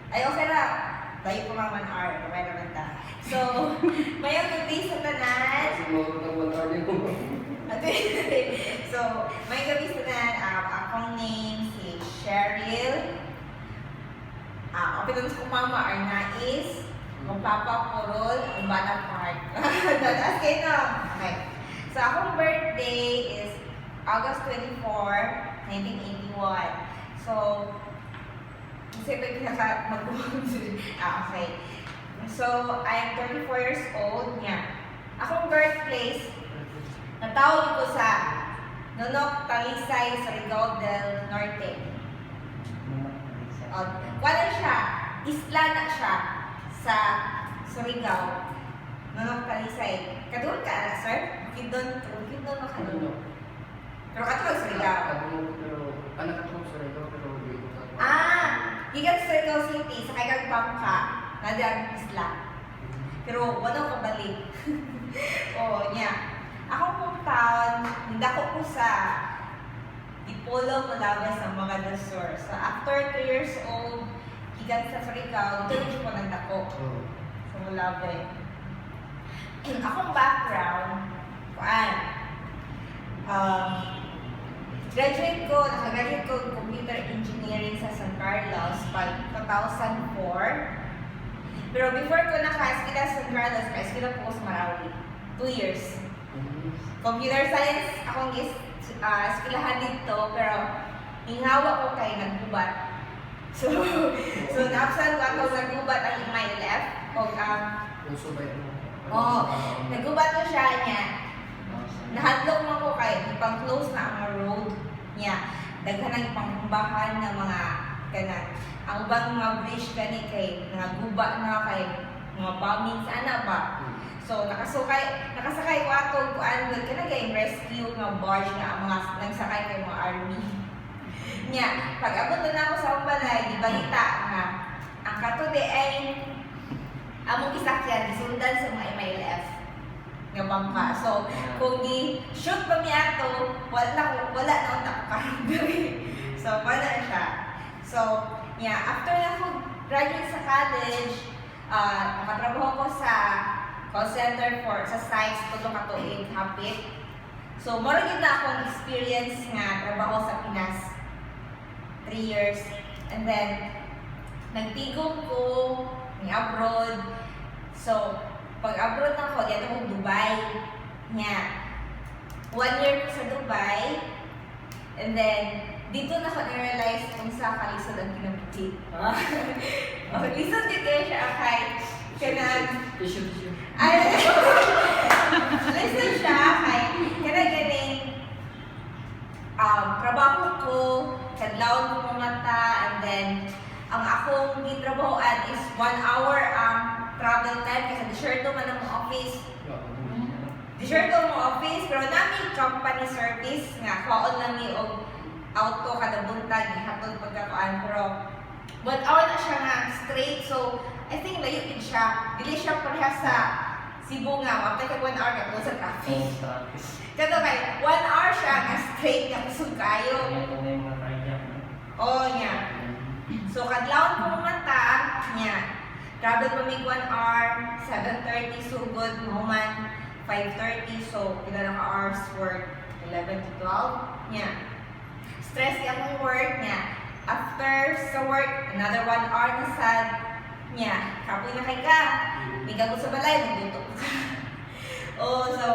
Ay, okay na. Tayo po mga 1 hour. Kamay naman ta. So, mayroon gabi sa tanan. So, may gabi sa tanan. Akong name si Cheryl. Okay doon sa mama or nais. Kung Papa Purol, ang Bana Park. That's kayo na. Okay. So, akong birthday is August 24, 1981. So, kasi ito yung okay. So, I am 34 years old. Yeah. Akong birthplace, natawag ko sa Nonok, Talisay, Surigao del Norte. Wala siya, isla na siya sa Surigao. Nonok, Talisay. Kadun ka na, sir? Kidon na kadun. Pero katulog Surigao. Pero anak ko sa Surigao, pero hindi ko Higang sa Surigao City, sa kay Bangka, nadang isla. Pero wala ko balik. Oo, niya. Ako pong taon, nindako ko sa Dipolo, Malabas ng mga Dasor. So after 3 years old, higang sa Surigao, dito rin ko nandako. Sa Malabas. Akong background, nakagraduate ko computer engineering sa San Carlos pag 2004. Pero before ko naka-eskila sa San Carlos, naka-eskila po ko sa Marawi. 2 years. Computer science akong eskilahan dito, pero hinghawa ko kay naggubat. So naapsan ko ako naggubat ang my left. Naggubat ko siya niya. Nahadlok mo ko kay ipang-close na ang road niya. Daghan ang ipangkumbahan ng mga kanang ang ubang mga bridge kani kay nagaguba na kay mga bombing sa ana ba. So nakasakay ko ato kuan gud kana kay rescue nga barge nga ang mga nagsakay kay mga army. Nya pag abot na ako sa Umbalay gibalita nga ang katude ay among gisakyan gisundan sa mga MILF nga bangka. So kung gi-shoot pa mi ato, wala na unta karong diri. So wala siya. So after na ko graduate sa college, nakatrabaho ko sa call center sa sites tulo ka tuig hapit. So mura gyud na akong experience nga trabaho sa Pinas. 3 years. And then nagtigom ko ni abroad. So pag abroad na ako, dito ko Dubai. 1 year ko sa Dubai. And then dito na ko na-realize kung sa kalisod ang kinabuti. Lisod dito siya kay Tissue. Lisod siya kay ganing trabaho ko, kadlawon ko mga mata, and then ang akong gitrabahoan is 1 hour ang travel time kasi disyerto man ang office. Disyerto mo office, pero nami company service nga kaon nami og auto kada buntag hatod pagkakuan, pero 1 hour na siya nga straight. So I think layo din siya. Dili siya pareha sa Cebu nga, mapay kay 1 hour ka sa traffic. Kato kay 1 hour siya nga straight nga kusog kayo. Nya. So kadlawon ko mata nya. Travel pa mig 1 hour, 7:30 sugod mo man 5:30, so pila na ka hours work 11 to 12 nya. Stress kay akong work nya. After sa work, another 1 hour na sad nya. Kapoy na kay ka. Miga ko sa balay, magluto ko ka. So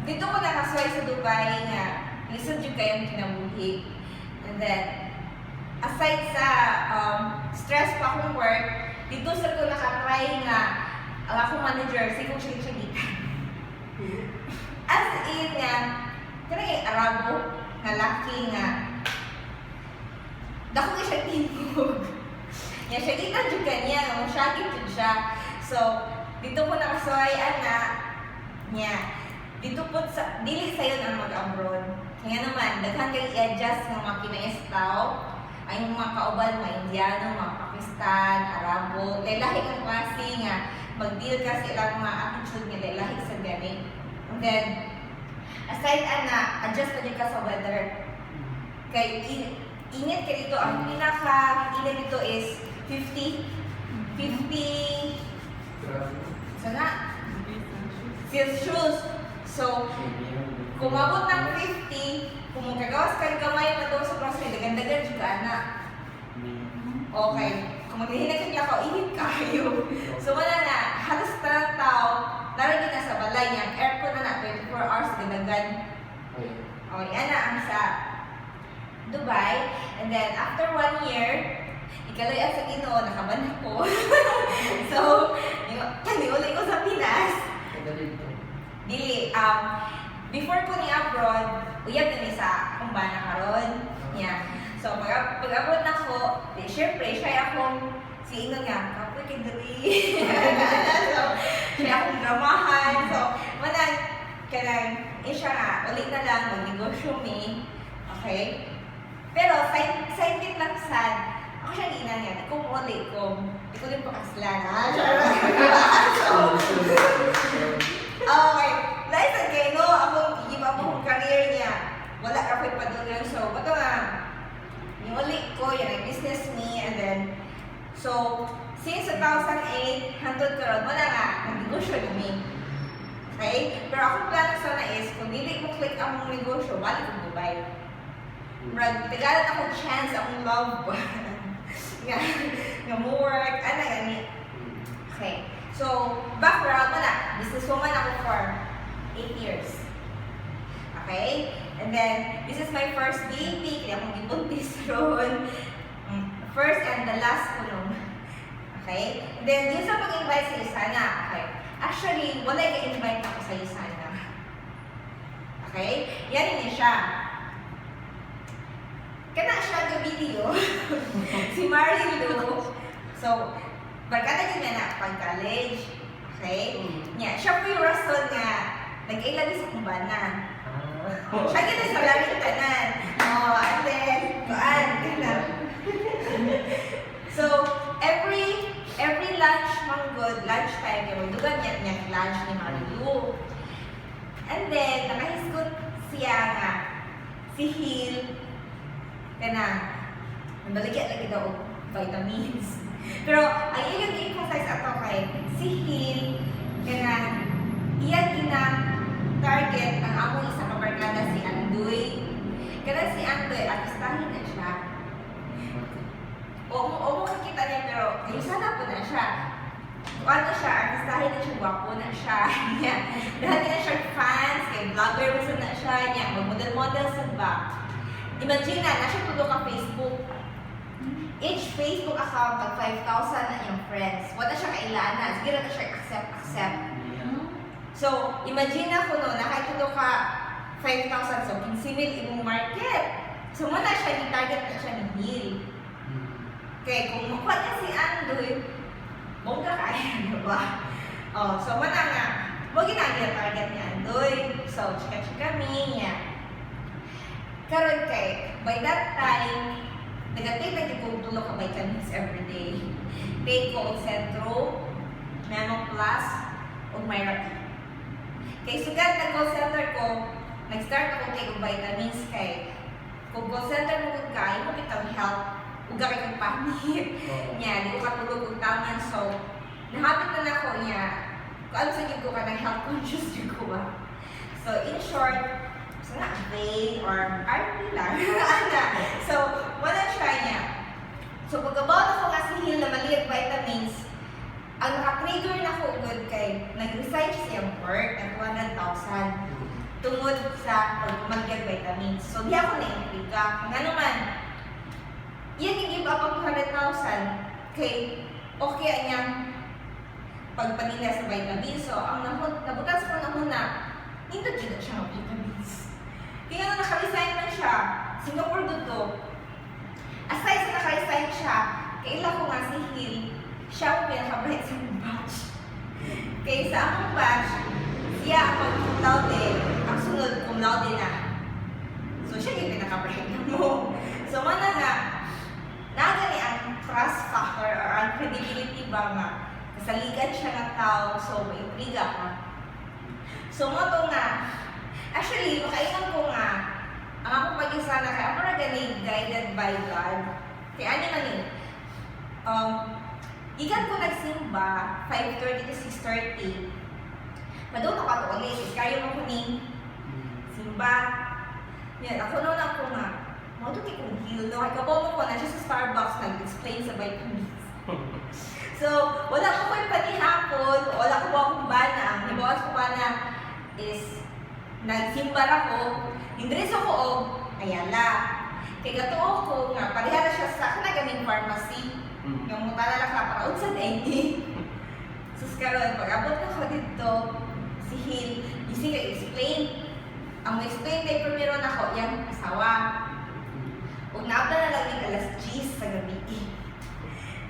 dito ko nakasway sa Dubai nga. Lisod jud kayong kinabuhi. And then aside sa stress pa akong work, dito sa ko nakatry nga ang akong manager, sigong siya gikan. As in nga, kanang Arabo nga laki nga dako nga siya tingog. Siya gikan jud kanya, nga mosyagit jud siya. So dito ko nakaswayan na dito po sa dili sayo na mag-abroad. Kaya naman daghan kay i-adjust ng mga kinaestaw ay yung mga kauban, mga Indiano, mga Pakistan, Arabo, lahi ng klase nga mag-deal kasi ilang mga attitude nga lahi sa gani. And then aside adjust pa din ka sa weather. Kay init ka dito, ang pinaka-init dito is 50 50, Grabe. sana, Celsius. So, kung mabot ng 50, kung magkagawas ka ng kamay na doon sa grocery, dagan-dagan juga na. Okay. Kung maghihinag ka ko, init kayo. So, wala na. Halos tarang tao, naragin na sa balay niya. Aircon na na, 24 hours, dagan. Okay, yan na ang sa Dubai. And then, after 1 year, ikaloy at sa Ginoo, nakaban ako. So, niuli ko sa Pinas. Dili, before ko ni abroad, uyab din sa kumbana karon. Yeah. So, pag-abroad na ko, syempre, siya akong, si Ingon nga, kapoy kay dali. So, siya akong dramahan. So, manan, siya nga, ulit na lang, mag-negosyo me. Okay? Pero, side bit lang sad, ako siya ginan yan, kung ulit ko, di ko din pakaslan, ha? Okay. Dahil sa kayo, no, akong i-give up akong career niya. Wala ka pa ipadulong. So, bato nga, yung ulit ko, yan ay business me, and then, so, since 2008, hantod karon wala nga, nag-negosyo kami. Okay? Pero akong plano sana is, kung hindi ko click ang mong negosyo, balik ko Dubai. Brad, tagalan akong chance, akong love. Nga mo work, ano gani. Okay. So, background mo na, businesswoman ako for 8 years. Okay? And then, this is my first baby, kaya akong gibuntis ron. First and the last ko nung. Okay? And then, yun sa pag-invite sa Isana. Okay? Actually, wala i-invite ako sa Isana. Okay? Yan niya siya. Kana siya ga video. Si Marilyn Lu. So, barkada din na pag-college. Okay? Yeah, siya po yung rason nga nag-ilan sa kumbana. Siya gina sa lari tanan. And then, kuan, gana. So, every lunch manggod, lunchtime, kaya magdugan niya lunch ni Marilyn. And then, nakahiskot siya nga, si Hill, kana, nabaligyan lagi daw vitamins. Pero, ang ilang emphasize ato kay si Hill, kana, iya target ang among isa ka barkada si Andoy. Kana si Andoy, artistahin na siya. O makikita niya, pero sana po na siya. Ano siya, artistahin na siya, gwapo na siya. Dahil na siya fans, kay vlogger mo na siya, mag-model-model sa ba. Imagine na siya tulo ka Facebook. Each Facebook account, tag 5,000 na yung friends. Wala siya kailangan. Sige na siya accept. So, imagine na ko no, nakatulo ka 5,000. So, 15,000 imong market. So, muna siya, ni-target na siya ni Hill. Okay, kung makuha niya si Andoy, bongga kaya, diba? Oh, so, muna nga, huwag ginagyan target ni Andoy. So, chika-chika niya. Karon kay, by that time, nagatay na kong tulog ka vitamins everyday. Take ko og Centro, Nano Plus, o Myra. Kay sugad na call center ko, nag-start ako take og vitamins kay kung call center mo kung kain mo kitang health, uga kay kang pamit. Nya, di ko katulog og taman. So, nahabit na nako niya, kung ano sa ko ka ng health conscious yun ko ba. So, in short, sana vain or RP lang. So, wala siya niya. So, pag-about ako nga si Hill na maliit vitamins, ang naka-trigger na ko good kay nag-resign siyang work at 100,000 tungod sa pag-magyag vitamins. So, di ako na-intriga. Nga naman, yan i-give up ang 200,000 kay okay niyang pagpanila sa vitamins. So, ang nabutas ko na muna, hindi dyan siya ng vitamins. Kaya nga naka-resign man siya, Singapore dito. Aside sa naka-resign siya, kailan ko nga si Hill, siya ang pinaka-bright sa akong batch. Kaya sa akong batch, siya ang cum laude, ang sunod cum laude na. So siya yung pinaka-bright na mo. So mana nga, nagani ang trust factor or ang credibility ba nga, kasaligan siya ng tao, so may intriga ka. So mo to nga, actually, makailang ko nga, ang akong pag-isa na kaya ako na guided by God. Kaya ano man yun, Ikan ko nagsimba, 5:30 to 6:30. Madung ako to ulit, kayo mo kuning simba. Yan, ako noon ako nga, matuti kong heal, no? Ay kapo mo ko na siya sa Starbucks, nag-explain sa vitamins. So, wala ko yung panihapon, wala ko akong bana. Nibawas ko bana is, nagsimba ako, indres ako o, ayala. Kaya gatuo ko nga, parihara siya sa kanagaming pharmacy. Yung mutala lang ka, para unsan eh. Sus karon, pag abot na ko dito, si Hill, busy ka explain. Ang explain na primero na ko, yung asawa. Huwag naabda na lang yung alas 10 sa gabi.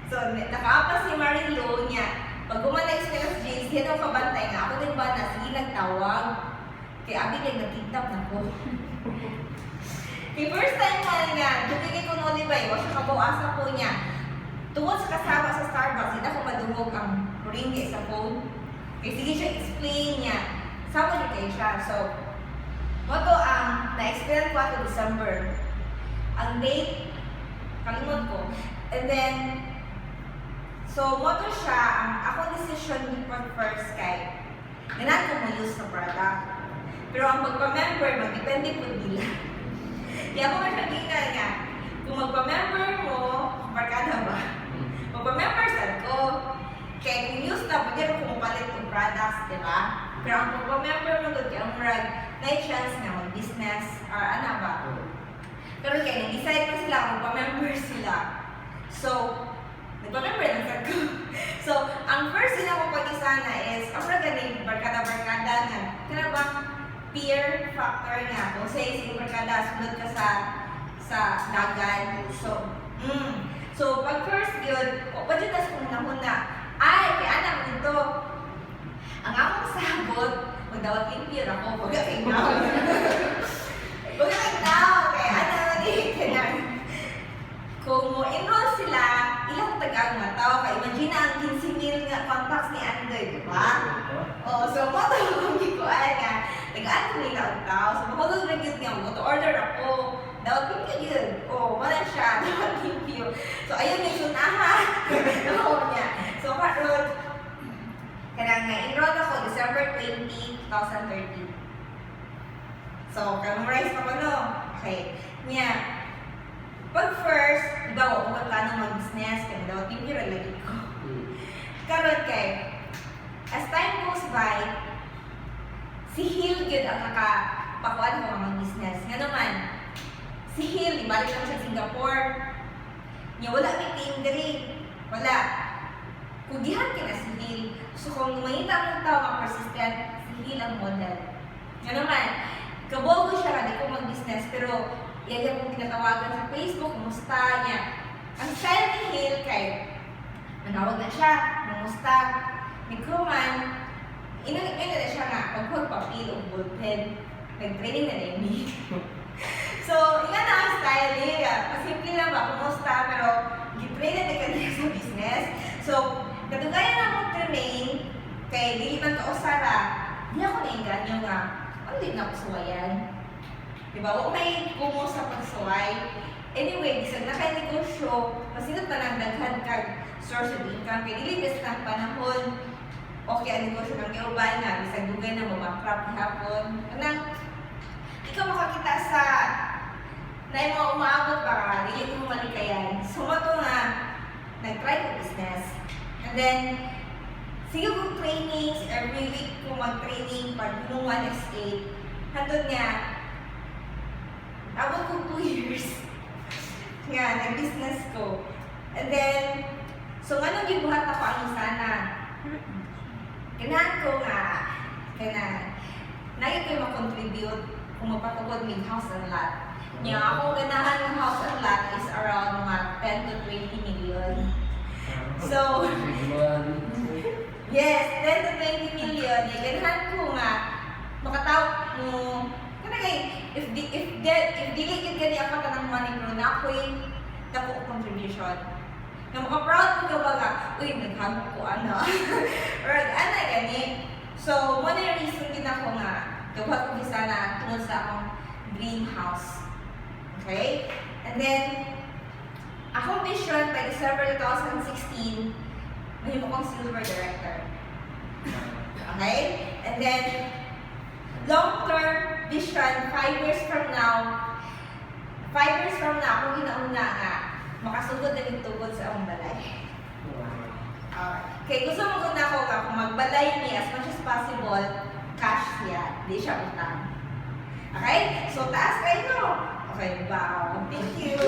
So, nakaapa si Marilo niya. Pag gumanay sa alas 10, hindi ako kabantay nga. Ako din ba na, sige nagtawag. Kaya abi kayo nagtintap na ko. Kaya first time nga, dugay ko no ba, o siya kabuasa po niya. Tungkol sa kasama sa Starbucks, hindi ako madungog ang ring sa phone. Kaya sige siya explain niya. Sama niya kayo siya. So, moto ang na-explain ko ako December. Ang date, kalimot ko. And then, so moto siya, ang akong decision ni first kay, ganaan ko mo use sa product. Pero ang pagpa-member, mag-depende po nila. Kaya ako magpagkita nga, kung magpa-member mo, barkada ba? Magpa-member sad ko. Kaya kung use na, pwede rin kumupalit ng products, di ba? Pero ang magpa-member mo doon, kaya ang marag, na chance na mag-business, or ano ba? Pero kaya nag-decide ko sila, magpa-member sila. So, nagpa-member lang sad ko. So, ang first din ako pag-isa na is, ang marag ganing barkada-barkada nga. Kaya ba, peer factor nga. Kung say barkada, sunod ka sa dagan. So, pag first yun, pwede na sa una-una, ay, kaya anak nito, ang akong sabot, magdawat yung peer ako, huwag kang now. Huwag kang now, kaya anak kaya kung mo enroll sila, ilang tagang mataw, kaya imagine na ang 15,000 nga contacts ni Andoy, di ba? Oo, so mo ito kung gikuan nga, tagaan ko nila ang tao, so makagod na yun nga, to order ako, daw thank you yun, wala siya, daw thank you. So ayun, may sunahan, no niya. So karon, kaya nga, enroll ako December 20, 2013. So, memorize pa ko no? Okay. Niya, pag first, di ba, kung plano mag-business, kaya daw, thank you, lagi ko. Karon kay, as time goes by, si Hill yun ang nakapakuan ko ang business. Nga naman, si Hill, ibalik lang sa Singapore. Niya, wala may team diri. Wala. Kugihan ka na si Hill. So, kung mahita mong tao ang persistent, si Hill ang model. Nga naman, kabogo siya, hindi ko mag-business, pero yan yung tinatawagan sa Facebook, kumusta niya. Ang style ni Hill kay, manawag na siya, kumusta, ni Kruman, inanip na siya nga, pagpapapil o ballpen, nag-training na rin ni. So, yan na ang style niya. Pasimple lang ba, kumusta, pero gitrain na kanina sa business. So, katugayan na mong train, kay diliman ka o Sara, hindi ako nainganyo nga, ano din na pasuwayan? Diba? Huwag may kumo sa pagsuway. Anyway, bisag na kayo negosyo, masinot na lang daghan kag source of income. Kaya diligas ng panahon, okay ang negosyo ng kauban na, bisag dugay na mabankrupt hapon. Anang, ikaw makakita sa na yung mga umaabot para dili mo malikayan. So, mato nga, nag-try ko business. And then, sige kong trainings, every week ko mag-training, pag nung 1x8, hantod nga, abot ko 2 years. Nga, nag-business ko. And then, so nga nung gibuhat ako ang sana, ganahan ko nga, naging ko makontribute kung mapatugod ng house and lot. Nga, ako ganahan ng house and lot is around mga 10 to 20 million. So, yes, 10 to 20 million. Ganahan ko nga, makatawag mo, if dili gid gani ako tanang money pero na ako'y dako contribution. Nga maka-proud ko ka baga, uy, naghamok ko ana. Or ana gani. So, one of the reason din ako nga, gawa ko sana tungod sa akong dream house. Okay? And then, akong vision by December 2016, mahimo kang silver director. Okay? And then, long-term vision, 5 years from now, kung ginauna nga, makasugod na yung tugod sa akong balay. Okay, gusto mo guna ko ka, kung magbalay ni as much as possible, cash siya, di siya utang. Okay? So, taas kayo. Okay, wow. Thank you.